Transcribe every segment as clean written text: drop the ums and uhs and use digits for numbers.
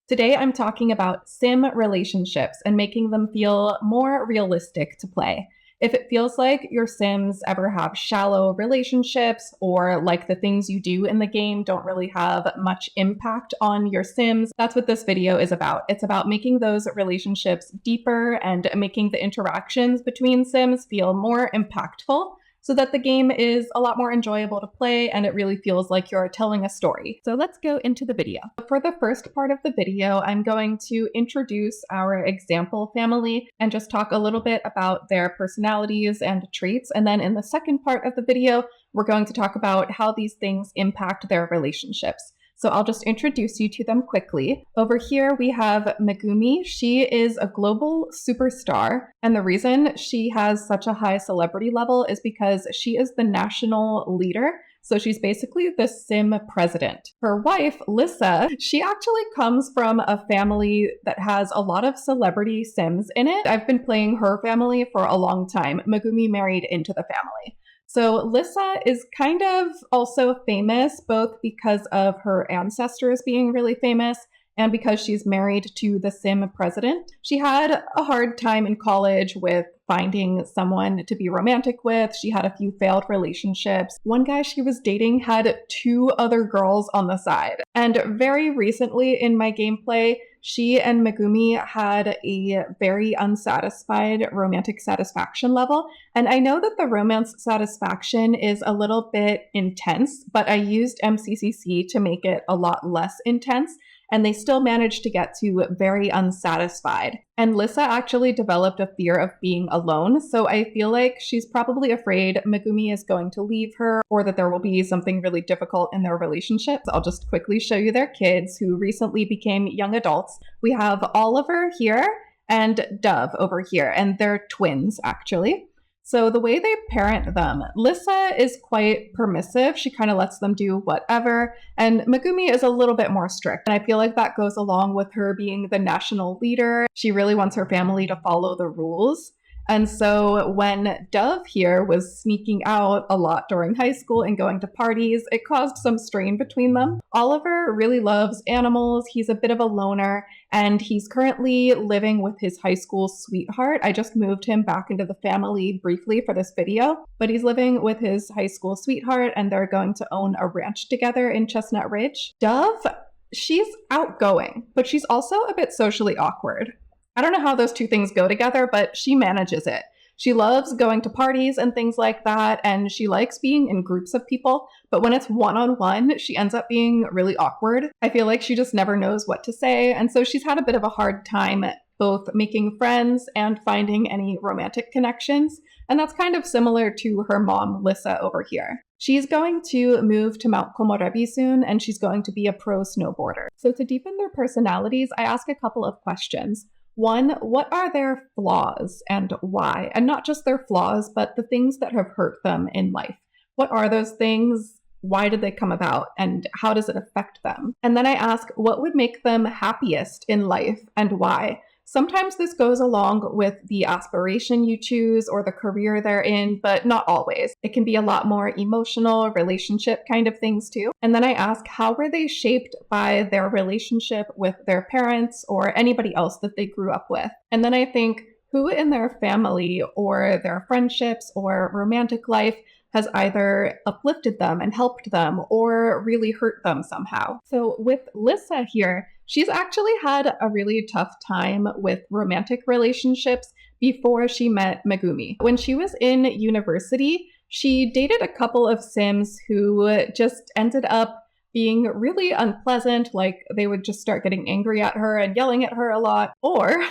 Today I'm talking about sim relationships and making them feel more realistic to play. If it feels like your Sims ever have shallow relationships or like the things you do in the game don't really have much impact on your Sims, that's what this video is about. It's about making those relationships deeper and making the interactions between Sims feel more impactful, so that the game is a lot more enjoyable to play and it really feels like you're telling a story. So let's go into the video. For the first part of the video, I'm going to introduce our example family and just talk a little bit about their personalities and traits. And then in the second part of the video, we're going to talk about how these things impact their relationships. So I'll just introduce you to them quickly. Over here, we have Megumi. She is a global superstar. And the reason she has such a high celebrity level is because she is the national leader. So she's basically the sim president. Her wife, Lissa, she actually comes from a family that has a lot of celebrity sims in it. I've been playing her family for a long time. Megumi married into the family. So Lissa is kind of also famous, both because of her ancestors being really famous and because she's married to the sim president. She had a hard time in college with finding someone to be romantic with. She had a few failed relationships. One guy she was dating had 2 other girls on the side. And very recently in my gameplay, she and Megumi had a very unsatisfied romantic satisfaction level. And I know that the romance satisfaction is a little bit intense, but I used MCCC to make it a lot less intense. And they still managed to get to very unsatisfied. And Lissa actually developed a fear of being alone, so I feel like she's probably afraid Megumi is going to leave her or that there will be something really difficult in their relationship. I'll just quickly show you their kids who recently became young adults. We have Oliver here and Dove over here, and they're twins actually. So the way they parent them, Lissa is quite permissive. She kind of lets them do whatever. And Megumi is a little bit more strict. And I feel like that goes along with her being the national leader. She really wants her family to follow the rules. And so when Dove here was sneaking out a lot during high school and going to parties, it caused some strain between them. Oliver really loves animals. He's a bit of a loner, and he's currently living with his high school sweetheart. I just moved him back into the family briefly for this video, but he's living with his high school sweetheart, and they're going to own a ranch together in Chestnut Ridge. Dove, she's outgoing, but she's also a bit socially awkward. I don't know how those two things go together, but she manages it. She loves going to parties and things like that, and she likes being in groups of people, but when it's one-on-one, she ends up being really awkward. I feel like she just never knows what to say, and so she's had a bit of a hard time both making friends and finding any romantic connections, and that's kind of similar to her mom, Lissa, over here. She's going to move to Mount Komorebi soon, and she's going to be a pro snowboarder. So to deepen their personalities, I ask a couple of questions. One, what are their flaws and why? And not just their flaws, but the things that have hurt them in life. What are those things? Why did they come about? And how does it affect them? And then I ask, what would make them happiest in life and why? Sometimes this goes along with the aspiration you choose or the career they're in, but not always. It can be a lot more emotional, relationship kind of things too. And then I ask, how were they shaped by their relationship with their parents or anybody else that they grew up with? And then I think, who in their family or their friendships or romantic life has either uplifted them and helped them or really hurt them somehow? So with Lissa here, she's actually had a really tough time with romantic relationships before she met Megumi. When she was in university, she dated a couple of Sims who just ended up being really unpleasant, like they would just start getting angry at her and yelling at her a lot. Or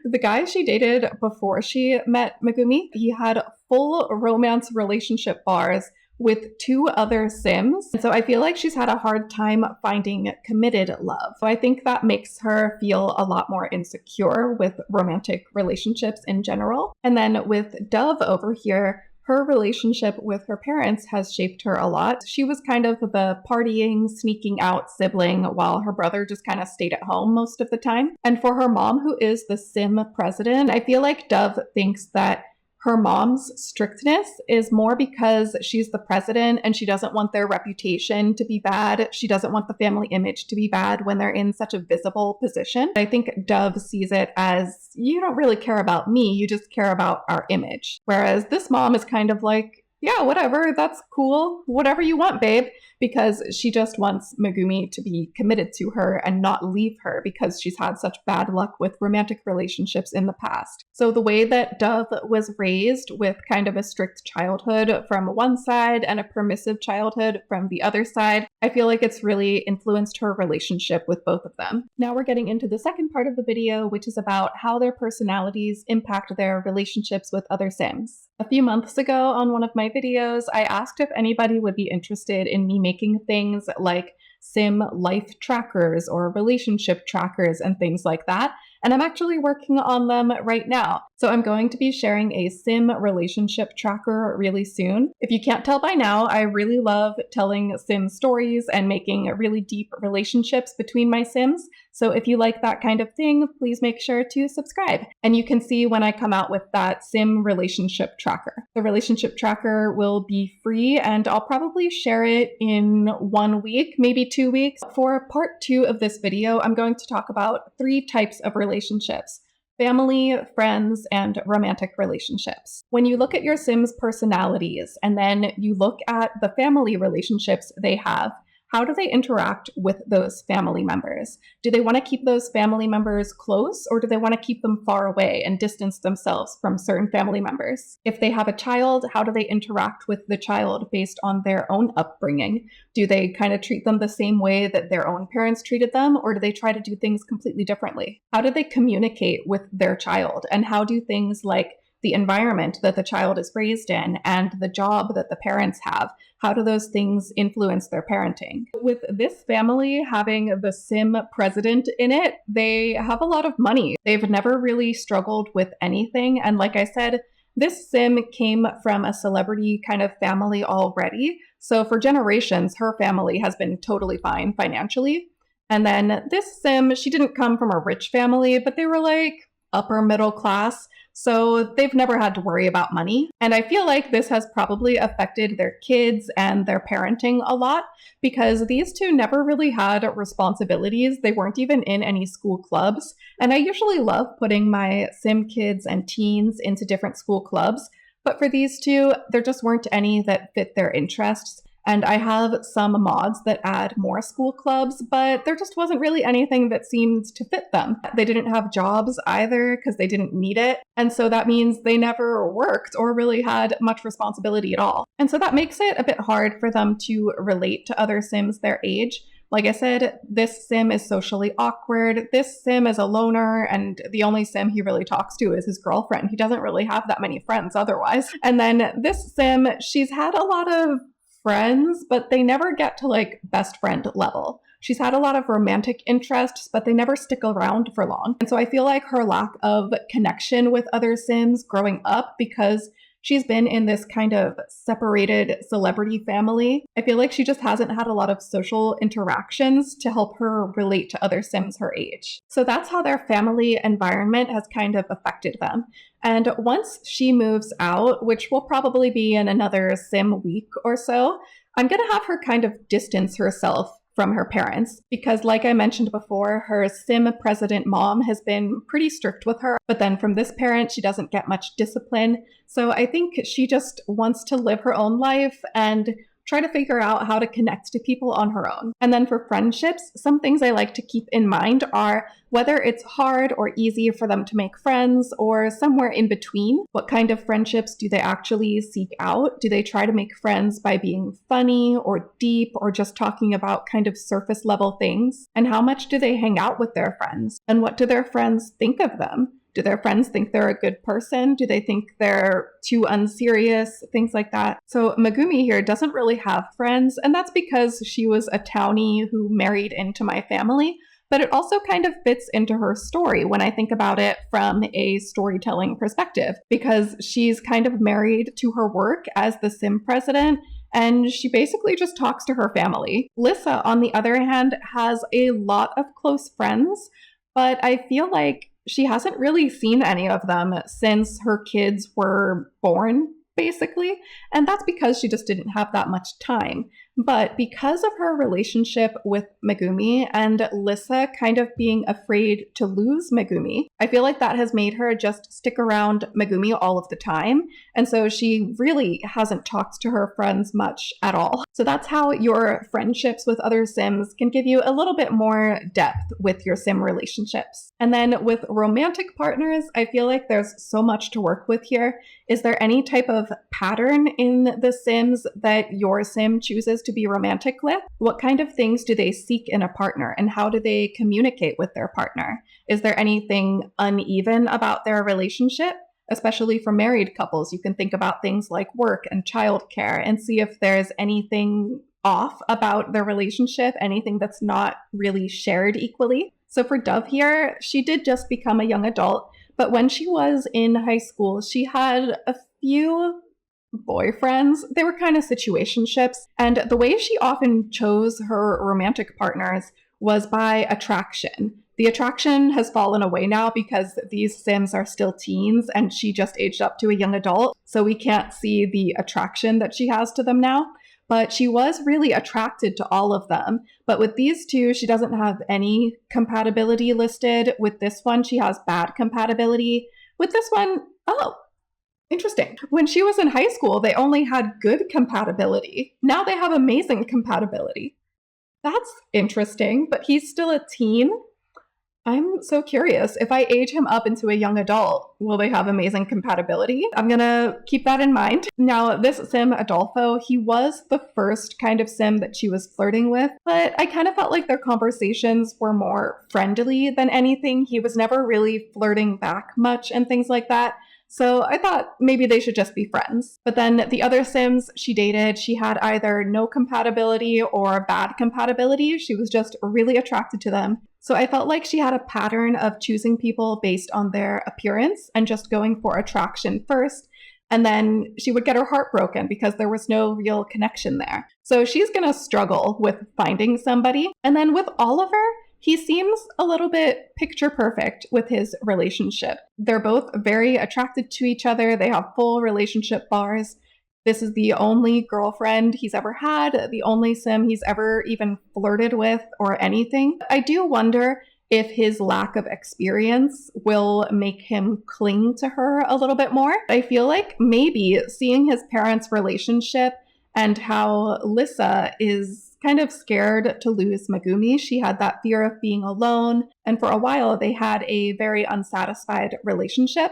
the guy she dated before she met Megumi, he had full romance relationship bars with 2 other Sims. And so I feel like she's had a hard time finding committed love. So I think that makes her feel a lot more insecure with romantic relationships in general. And then with Dove over here, her relationship with her parents has shaped her a lot. She was kind of the partying, sneaking out sibling while her brother just kind of stayed at home most of the time. And for her mom, who is the sim president, I feel like Dove thinks that Her mom's strictness is more because she's the president and she doesn't want their reputation to be bad. She doesn't want the family image to be bad when they're in such a visible position. I think Dove sees it as, you don't really care about me, you just care about our image. Whereas this mom is kind of like, yeah, whatever, that's cool, whatever you want, babe, because she just wants Megumi to be committed to her and not leave her because she's had such bad luck with romantic relationships in the past. So the way that Dove was raised, with kind of a strict childhood from one side and a permissive childhood from the other side, I feel like it's really influenced her relationship with both of them. Now we're getting into the second part of the video, which is about how their personalities impact their relationships with other Sims. A few months ago on one of my videos, I asked if anybody would be interested in me making things like Sim life trackers or relationship trackers and things like that. And I'm actually working on them right now. So I'm going to be sharing a Sim relationship tracker really soon. If you can't tell by now, I really love telling Sim stories and making really deep relationships between my Sims. So if you like that kind of thing, please make sure to subscribe. And you can see when I come out with that Sim relationship tracker. The relationship tracker will be free and I'll probably share it in 1 week, maybe 2 weeks. For part 2 of this video, I'm going to talk about 3 types of relationships: family, friends, and romantic relationships. When you look at your Sims' personalities and then you look at the family relationships they have, how do they interact with those family members? Do they want to keep those family members close, or do they want to keep them far away and distance themselves from certain family members? If they have a child, how do they interact with the child based on their own upbringing? Do they kind of treat them the same way that their own parents treated them, or do they try to do things completely differently? How do they communicate with their child? And how do things like the environment that the child is raised in and the job that the parents have, how do those things influence their parenting? With this family having the Sim president in it, they have a lot of money. They've never really struggled with anything. And like I said, this Sim came from a celebrity kind of family already. So for generations, her family has been totally fine financially. And then this Sim, she didn't come from a rich family, but they were like upper middle class. So they've never had to worry about money. And I feel like this has probably affected their kids and their parenting a lot, because these two never really had responsibilities. They weren't even in any school clubs. And I usually love putting my Sim kids and teens into different school clubs. But for these two, there just weren't any that fit their interests. And I have some mods that add more school clubs, but there just wasn't really anything that seemed to fit them. They didn't have jobs either because they didn't need it. And so that means they never worked or really had much responsibility at all. And so that makes it a bit hard for them to relate to other Sims their age. Like I said, this Sim is socially awkward. This Sim is a loner, and the only Sim he really talks to is his girlfriend. He doesn't really have that many friends otherwise. And then this Sim, she's had a lot of friends, but they never get to like best friend level. She's had a lot of romantic interests, but they never stick around for long. And so I feel like her lack of connection with other Sims growing up, because she's been in this kind of separated celebrity family, I feel like she just hasn't had a lot of social interactions to help her relate to other Sims her age. So that's how their family environment has kind of affected them. And once she moves out, which will probably be in another Sim week or so, I'm going to have her kind of distance herself from her parents, because like I mentioned before, her Sim president mom has been pretty strict with her, but then from this parent, she doesn't get much discipline. So I think she just wants to live her own life and try to figure out how to connect to people on her own. And then for friendships, some things I like to keep in mind are whether it's hard or easy for them to make friends, or somewhere in between. What kind of friendships do they actually seek out? Do they try to make friends by being funny or deep, or just talking about kind of surface level things? And how much do they hang out with their friends? And what do their friends think of them? Do their friends think they're a good person? Do they think they're too unserious? Things like that. So Megumi here doesn't really have friends, and that's because she was a townie who married into my family. But it also kind of fits into her story when I think about it from a storytelling perspective, because she's kind of married to her work as the Sim president, and she basically just talks to her family. Lissa, on the other hand, has a lot of close friends, but I feel like she hasn't really seen any of them since her kids were born, basically. And that's because she just didn't have that much time. But because of her relationship with Megumi and Lissa kind of being afraid to lose Megumi, I feel like that has made her just stick around Megumi all of the time. And so she really hasn't talked to her friends much at all. So that's how your friendships with other Sims can give you a little bit more depth with your Sim relationships. And then with romantic partners, I feel like there's so much to work with here. Is there any type of pattern in the Sims that your Sim chooses to be romantic with? What kind of things do they seek in a partner, and how do they communicate with their partner? Is there anything uneven about their relationship? Especially for married couples, you can think about things like work and childcare and see if there's anything off about their relationship, anything that's not really shared equally. So for Dove here, she did just become a young adult, but when she was in high school, she had a few boyfriends. They were kind of situationships, and the way she often chose her romantic partners was by attraction. The attraction has fallen away now because these Sims are still teens and she just aged up to a young adult, so we can't see the attraction that she has to them now. But she was really attracted to all of them. But with these two, she doesn't have any compatibility listed. With this one, she has bad compatibility. With this one, oh, interesting. When she was in high school, they only had good compatibility. Now they have amazing compatibility. That's interesting, but he's still a teen. I'm so curious. If I age him up into a young adult, will they have amazing compatibility? I'm gonna keep that in mind. Now, this Sim, Adolfo, he was the first kind of Sim that she was flirting with, but I kind of felt like their conversations were more friendly than anything. He was never really flirting back much and things like that. So I thought maybe they should just be friends. But then the other Sims she dated, she had either no compatibility or bad compatibility. She was just really attracted to them. So I felt like she had a pattern of choosing people based on their appearance and just going for attraction first. And then she would get her heart broken because there was no real connection there. So she's going to struggle with finding somebody. And then with Oliver, he seems a little bit picture perfect with his relationship. They're both very attracted to each other. They have full relationship bars. This is the only girlfriend he's ever had, the only Sim he's ever even flirted with or anything. I do wonder if his lack of experience will make him cling to her a little bit more. I feel like maybe seeing his parents' relationship and how Lissa is kind of scared to lose Megumi. She had that fear of being alone, and for a while they had a very unsatisfied relationship.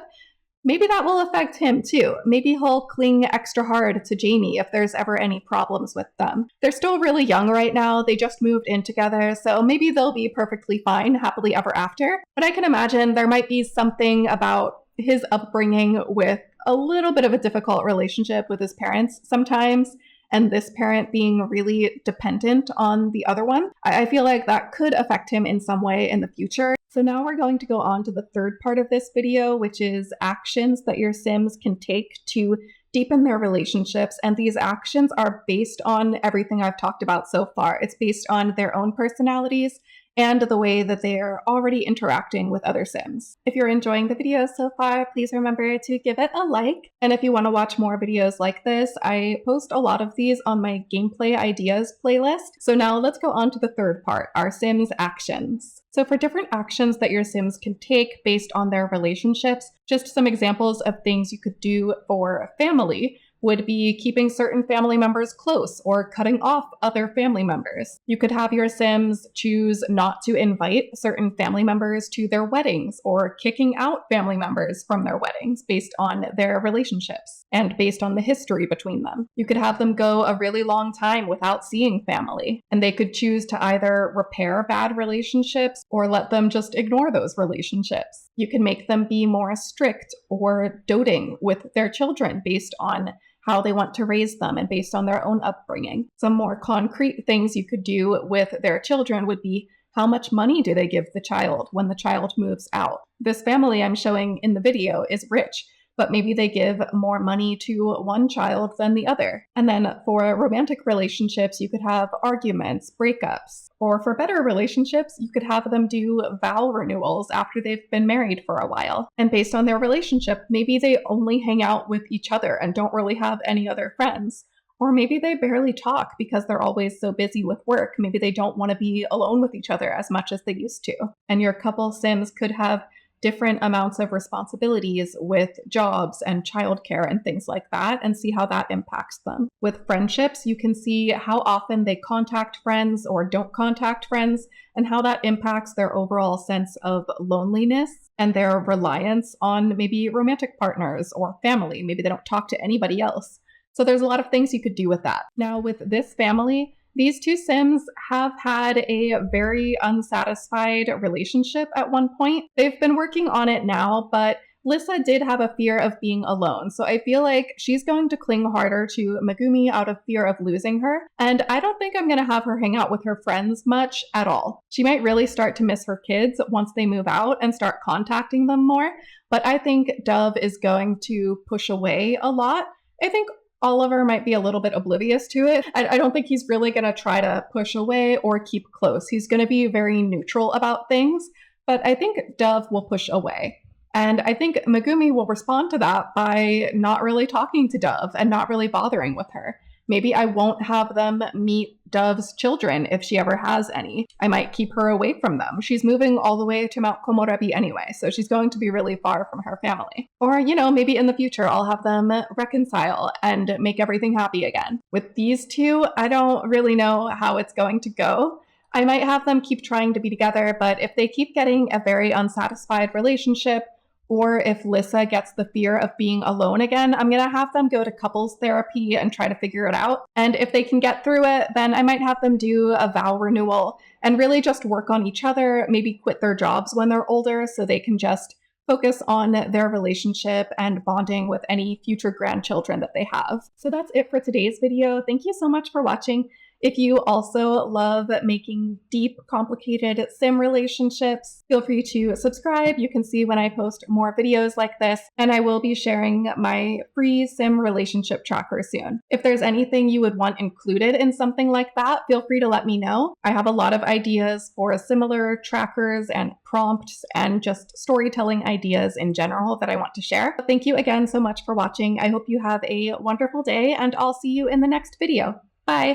Maybe that will affect him too. Maybe he'll cling extra hard to Jamie if there's ever any problems with them. They're still really young right now. They just moved in together, so maybe they'll be perfectly fine, happily ever after. But I can imagine there might be something about his upbringing with a little bit of a difficult relationship with his parents sometimes, and this parent being really dependent on the other one. I feel like that could affect him in some way in the future. So now we're going to go on to the third part of this video, which is actions that your Sims can take to deepen their relationships. And these actions are based on everything I've talked about so far. It's based on their own personalities and the way that they are already interacting with other Sims. If you're enjoying the video so far, please remember to give it a like. And if you want to watch more videos like this, I post a lot of these on my gameplay ideas playlist. So now let's go on to the third part, our Sims actions. So for different actions that your Sims can take based on their relationships, just some examples of things you could do for a family would be keeping certain family members close or cutting off other family members. You could have your Sims choose not to invite certain family members to their weddings or kicking out family members from their weddings based on their relationships and based on the history between them. You could have them go a really long time without seeing family, and they could choose to either repair bad relationships or let them just ignore those relationships. You can make them be more strict or doting with their children based on how they want to raise them and based on their own upbringing. Some more concrete things you could do with their children would be how much money do they give the child when the child moves out? This family I'm showing in the video is rich, but maybe they give more money to one child than the other. And then for romantic relationships, you could have arguments, breakups. Or for better relationships, you could have them do vow renewals after they've been married for a while. And based on their relationship, maybe they only hang out with each other and don't really have any other friends. Or maybe they barely talk because they're always so busy with work. Maybe they don't want to be alone with each other as much as they used to. And your couple Sims could have different amounts of responsibilities with jobs and childcare and things like that, and see how that impacts them. With friendships, you can see how often they contact friends or don't contact friends, and how that impacts their overall sense of loneliness and their reliance on maybe romantic partners or family. Maybe they don't talk to anybody else. So there's a lot of things you could do with that. Now, with this family, these two Sims have had a very unsatisfied relationship at one point. They've been working on it now, but Lissa did have a fear of being alone. So I feel like she's going to cling harder to Megumi out of fear of losing her. And I don't think I'm going to have her hang out with her friends much at all. She might really start to miss her kids once they move out and start contacting them more. But I think Dove is going to push away a lot. I think Oliver might be a little bit oblivious to it. I don't think he's really going to try to push away or keep close. He's going to be very neutral about things, but I think Dove will push away. And I think Megumi will respond to that by not really talking to Dove and not really bothering with her. Maybe I won't have them meet Dove's children if she ever has any. I might keep her away from them. She's moving all the way to Mount Komorebi anyway, so she's going to be really far from her family. Or, maybe in the future I'll have them reconcile and make everything happy again. With these two, I don't really know how it's going to go. I might have them keep trying to be together, but if they keep getting a very unsatisfied relationship, or if Lissa gets the fear of being alone again, I'm going to have them go to couples therapy and try to figure it out. And if they can get through it, then I might have them do a vow renewal and really just work on each other, maybe quit their jobs when they're older so they can just focus on their relationship and bonding with any future grandchildren that they have. So that's it for today's video. Thank you so much for watching. If you also love making deep, complicated sim relationships, feel free to subscribe. You can see when I post more videos like this, and I will be sharing my free sim relationship tracker soon. If there's anything you would want included in something like that, feel free to let me know. I have a lot of ideas for similar trackers and prompts and just storytelling ideas in general that I want to share. Thank you again so much for watching. I hope you have a wonderful day, and I'll see you in the next video. Bye!